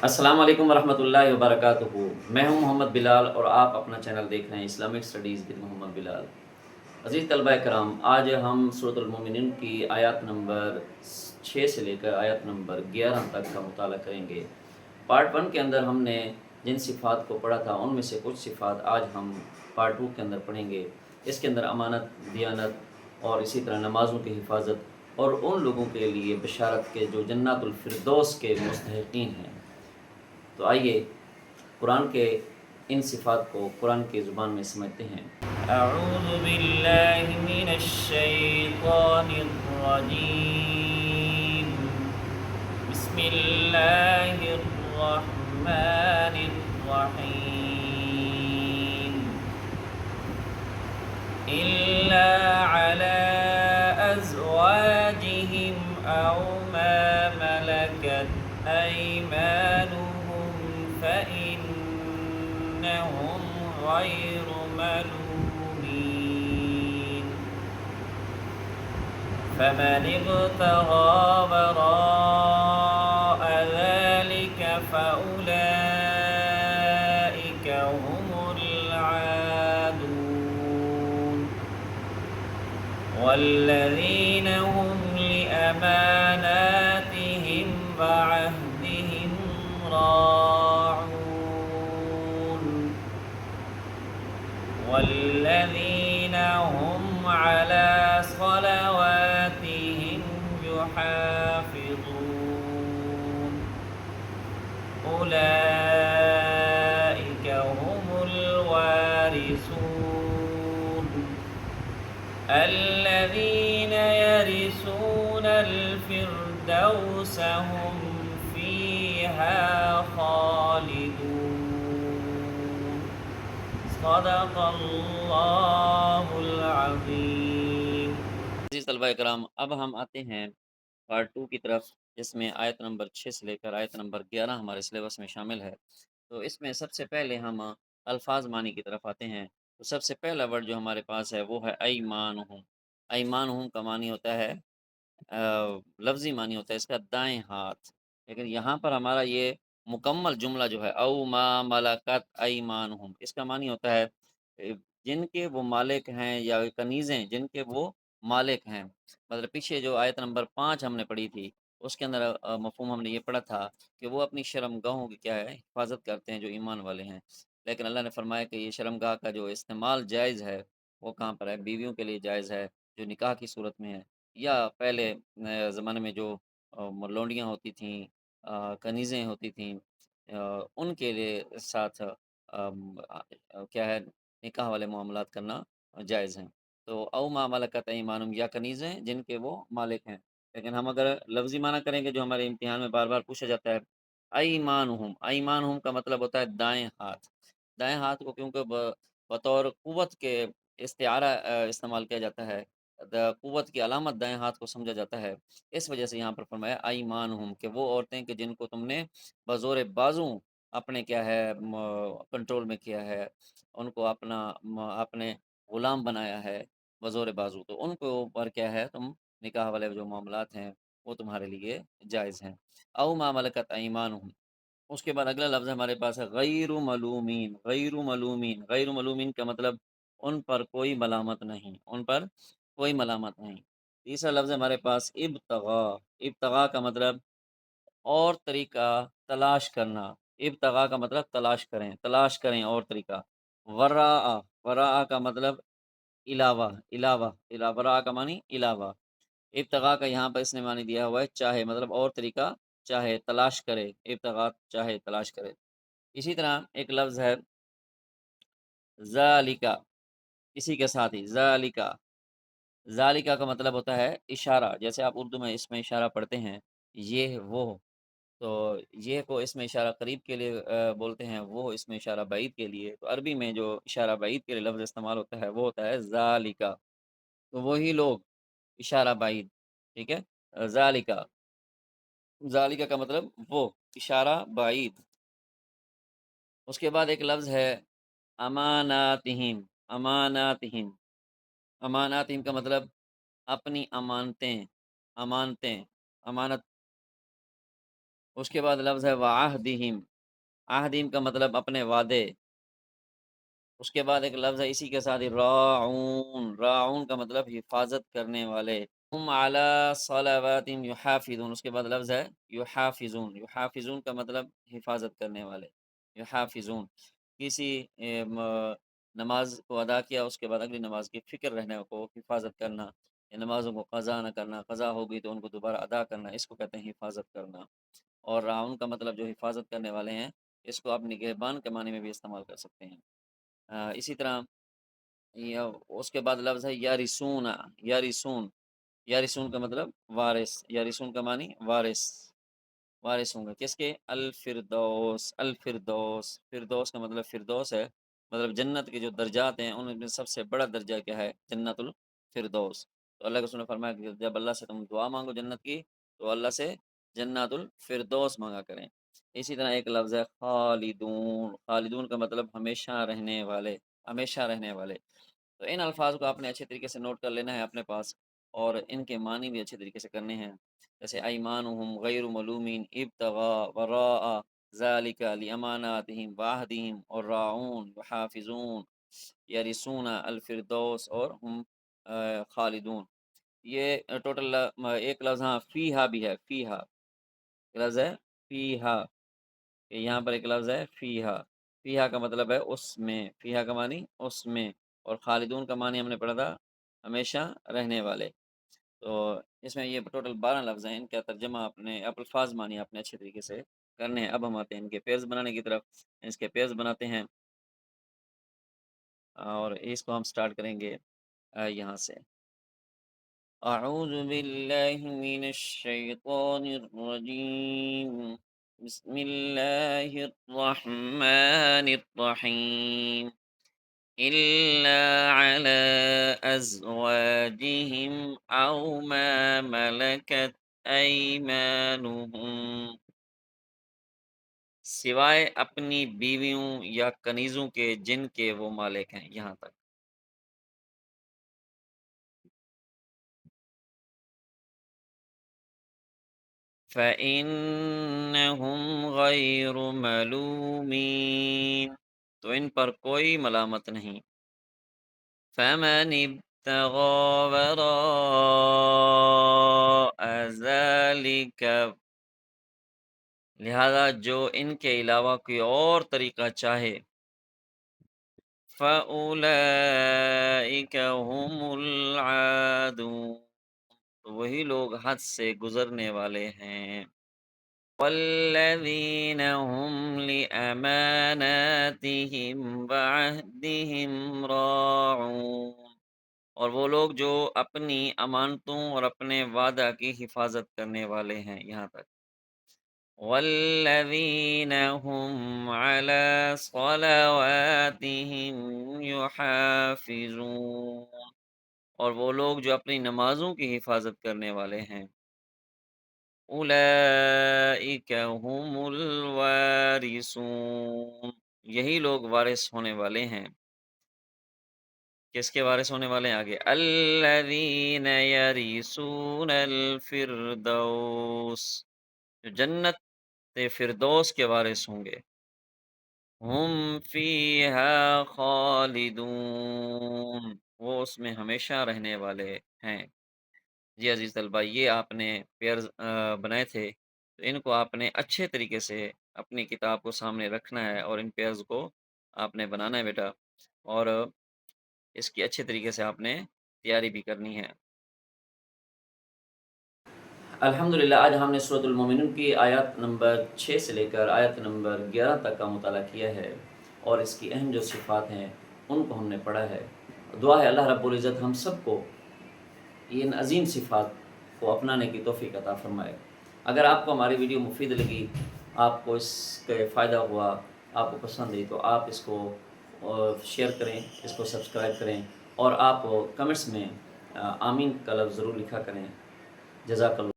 السلام علیکم ورحمۃ اللہ وبرکاتہ۔ میں ہوں محمد بلال اور آپ اپنا چینل دیکھ رہے ہیں اسلامک سٹڈیز ود محمد بلال۔ عزیز طلبہ کرام، آج ہم سورۃ المومنین کی آیات نمبر 6 سے لے کر آیات نمبر 11 تک کا مطالعہ کریں گے۔ پارٹ 1 کے اندر ہم نے جن صفات کو پڑھا تھا ان میں سے کچھ صفات آج ہم پارٹ 2 کے اندر پڑھیں گے۔ اس کے اندر امانت، دیانت اور اسی طرح نمازوں کی حفاظت اور ان لوگوں کے لیے بشارت کے جو جنات الفردوس کے مستحقین ہیں۔ تو آئیے قرآن کے ان صفات کو قرآن کی زبان میں سمجھتے ہیں۔ اعوذ باللہ من الشیطان الرجیم بسم اللہ الرحمن الرحیم إلا على أزواجهم أو ما ملكت أيمانهم فإنهم غير ملومين فمن ابتغى وراء ذلك فأولئك هم العادون والذين هم لأماناتهم وعهدهم راعون والذين هم على صلواتهم يحافظون أولئك هم الوارثون الذين يرثون الفردوس هم فيها خالدون صدق اللہ العظیم۔ عزیز طلبہ کرام، اب ہم آتے ہیں پارٹ 2 کی طرف، جس میں آیت نمبر 6 سے لے کر آیت نمبر 11 ہمارے سلیبس میں شامل ہے۔ تو اس میں سب سے پہلے ہم الفاظ معنی کی طرف آتے ہیں۔ تو سب سے پہلا ورڈ جو ہمارے پاس ہے وہ ہے ایمانہم۔ ایمانہم کا معنی ہوتا ہے لفظی معنی ہوتا ہے اس کا دائیں ہاتھ، لیکن یہاں پر ہمارا یہ مکمل جملہ جو ہے او ما ملکت ایمانہم، اس کا معنی ہوتا ہے جن کے وہ مالک ہیں یا کنیزیں جن کے وہ مالک ہیں۔ مطلب پیچھے جو آیت نمبر 5 ہم نے پڑھی تھی اس کے اندر مفہوم ہم نے یہ پڑھا تھا کہ وہ اپنی شرم گاہوں کی کیا ہے حفاظت کرتے ہیں جو ایمان والے ہیں، لیکن اللہ نے فرمایا کہ یہ شرم گاہ کا جو استعمال جائز ہے وہ کہاں پر ہے؟ بیویوں کے لیے جائز ہے جو نکاح کی صورت میں ہے، یا پہلے زمانے میں جو لونڈیاں ہوتی تھیں، کنیزیں ہوتی تھیں، ان کے لیے ساتھ کیا ہے نکاح والے معاملات کرنا جائز ہیں۔ تو او ما ملکت ایمانہم یا کنیزیں جن کے وہ مالک ہیں، لیکن ہم اگر لفظی معنی کریں گے جو ہمارے امتحان میں بار بار پوچھا جاتا ہے، ایمانہم، ایمانہم کا مطلب ہوتا ہے دائیں ہاتھ۔ دائیں ہاتھ کو کیونکہ بطور قوت کے استعارہ استعمال کیا جاتا ہے، قوت کی علامت دائیں ہاتھ کو سمجھا جاتا ہے، اس وجہ سے یہاں پر فرمایا ایمانہم کہ وہ عورتیں کہ جن کو تم نے بزور بازو اپنے کیا ہے کنٹرول میں کیا ہے، ان کو اپنے غلام بنایا ہے بزور بازو، تو ان کے اوپر کیا ہے تم نکاح والے جو معاملات ہیں وہ تمہارے لیے جائز ہیں۔ او ما ملکت ایمانہم، اس کے بعد اگلا لفظ ہمارے پاس ہے غیر ملومین۔ غیر ملومین، غیر ملومین کا مطلب ان پر کوئی ملامت نہیں، ان پر کوئی ملامت نہیں۔ تیسرا لفظ ہمارے پاس ابتغا۔ ابتغا کا مطلب اور طریقہ تلاش کرنا۔ ابتغا کا مطلب تلاش کریں، تلاش کریں اور طریقہ۔ وراء، وراء کا مطلب علاوہ، علاوہ، وراء کا معنی علاوہ۔ ابتغاء کا یہاں پر اس نے معنی دیا ہوا ہے چاہے، مطلب اور طریقہ چاہے، تلاش کرے، ابتغاء چاہے تلاش کرے۔ اسی طرح ایک لفظ ہے ذالکا، اسی کے ساتھ ہی ذالکا۔ ذالکا کا مطلب ہوتا ہے اشارہ، جیسے آپ اردو میں اس میں اشارہ پڑھتے ہیں یہ وہ، تو یہ کو اس میں اشارہ قریب کے لیے بولتے ہیں، وہ اس میں اشارہ بعید کے لیے، تو عربی میں جو اشارہ بعید کے لیے لفظ استعمال ہوتا ہے وہ ہوتا ہے ذالکا، تو وہی لوگ، اشارہ بعید، ٹھیک ہے، ذالکا، ذالکا کا مطلب وہ، اشارہ بعید۔ اس کے بعد ایک لفظ ہے اماناتہم۔ اماناتہم، اماناتہم کا مطلب اپنی امانتیں، امانتیں، امانت اس کے بعد لفظ ہے وعہدہم، عہدہم کا مطلب اپنے وعدے۔ اس کے بعد ایک لفظ ہے اسی کے ساتھ ہی راعون، راعون کا مطلب حفاظت کرنے والے۔ ہم علی صلواتہم یحافظون، اس کے بعد لفظ ہے یحافظون، یحافظون کا مطلب حفاظت کرنے والے، یحافظون۔ کسی نماز کو ادا کیا، اس کے بعد اگلی نماز کی فکر رہنے کو حفاظت کرنا، یا نمازوں کو قضا نہ کرنا، قضا ہو گئی تو ان کو دوبارہ ادا کرنا، اس کو کہتے ہیں حفاظت کرنا۔ اور راعون کا مطلب جو حفاظت کرنے والے ہیں، اس کو آپ نگہبان کے معنی میں بھی استعمال کر سکتے ہیں۔ اسی طرح اس کے بعد لفظ ہے یارثون، یارثون، یارثون کا مطلب وارث، یارثون کا معنی وارث، وارث ہوں گے کس کے؟ الفردوس، الفردوس، فردوس کا مطلب فردوس ہے، مطلب جنت کے جو درجات ہیں ان میں سب سے بڑا درجہ کیا ہے؟ جنت الفردوس۔ تو اللہ کے رسول نے فرمایا کہ جب اللہ سے تم دعا مانگو جنت کی، تو اللہ سے جنت الفردوس مانگا کریں۔ اسی طرح ایک لفظ ہے خالدون، خالدون کا مطلب ہمیشہ رہنے والے، ہمیشہ رہنے والے۔ تو ان الفاظ کو آپ نے اچھے طریقے سے نوٹ کر لینا ہے اپنے پاس، اور ان کے معنی بھی اچھے طریقے سے کرنے ہیں۔ جیسے ایمانہم غیر ملومین ابتغاء وراء ذالک لاماناتہم وعہدہم، اور راعون، یحافظون، یرثون الفردوس، اور ہم خالدون۔ یہ ٹوٹل ایک لفظ ہاں فیہا بھی ہے، فیہا لفظ ہے فیہا، کہ یہاں پر ایک لفظ ہے فیہا، فیہا کا مطلب ہے اس میں، فیہا کا معنی اس میں، اور خالدون کا معنی ہم نے پڑھا تھا ہمیشہ رہنے والے۔ تو اس میں یہ ٹوٹل 12 لفظ ہیں، ان کا ترجمہ اپنے الفاظ معنی اپنے اچھے طریقے سے کرنے ہیں۔ اب ہم آتے ہیں ان کے پیئرز بنانے کی طرف، اس کے پیئرز بناتے ہیں، اور اس کو ہم سٹارٹ کریں گے یہاں سے۔ اعوذ باللہ من الشیطان الرجیم، بسم اللہ الرحمن الرحیم، إلا على أزواجهم أو ما ملكت أيمانهم، سوائے اپنی بیویوں یا کنیزوں کے جن کے وہ مالک ہیں، یہاں تک۔ فَإِنَّهُمْ غَيْرُ مَلُومِينَ، تو ان پر کوئی ملامت نہیں۔ فَمَنِ ابْتَغَىٰ وَرَاءَ ذَلِكَ، لہذا جو ان کے علاوہ کوئی اور طریقہ چاہے، فَأُولَٰئِكَ هُمُ الْعَادُونَ، تو وہی لوگ حد سے گزرنے والے ہیں۔ وَالَّذِينَ هُمْ لِأَمَانَاتِهِمْ وَعَهْدِهِمْ رَاعُونَ، اور وہ لوگ جو اپنی امانتوں اور اپنے وعدہ کی حفاظت کرنے والے ہیں، یہاں تک۔ والذین هم علی صلواتهم یحافظون، اور وہ لوگ جو اپنی نمازوں کی حفاظت کرنے والے ہیں۔ اولئک هم الوارثون، یہی لوگ وارث ہونے والے ہیں۔ کس کے وارث ہونے والے ہیں؟ آگے الذین یرثون الفردوس، جو جنت فردوس کے وارث ہوں گے۔ ہم فیہا خالدون، وہ اس میں ہمیشہ رہنے والے ہیں۔ جی عزیز طلبہ، یہ آپ نے پیئرز بنائے تھے، تو ان کو آپ نے اچھے طریقے سے اپنی کتاب کو سامنے رکھنا ہے، اور ان پیئرز کو آپ نے بنانا ہے بیٹا، اور اس کی اچھے طریقے سے آپ نے تیاری بھی کرنی ہے۔ الحمدللہ آج ہم نے سورۃ المومنون کی آیات نمبر 6 سے لے کر آیت نمبر 11 تک کا مطالعہ کیا ہے، اور اس کی اہم جو صفات ہیں ان کو ہم نے پڑھا ہے۔ دعا ہے اللہ رب العزت ہم سب کو ان عظیم صفات کو اپنانے کی توفیق عطا فرمائے۔ اگر آپ کو ہماری ویڈیو مفید لگی، آپ کو اس کے فائدہ ہوا، آپ کو پسند آئی، تو آپ اس کو شیئر کریں، اس کو سبسکرائب کریں، اور آپ کمنٹس میں آمین کا لفظ ضرور لکھا کریں۔ جزاک اللہ۔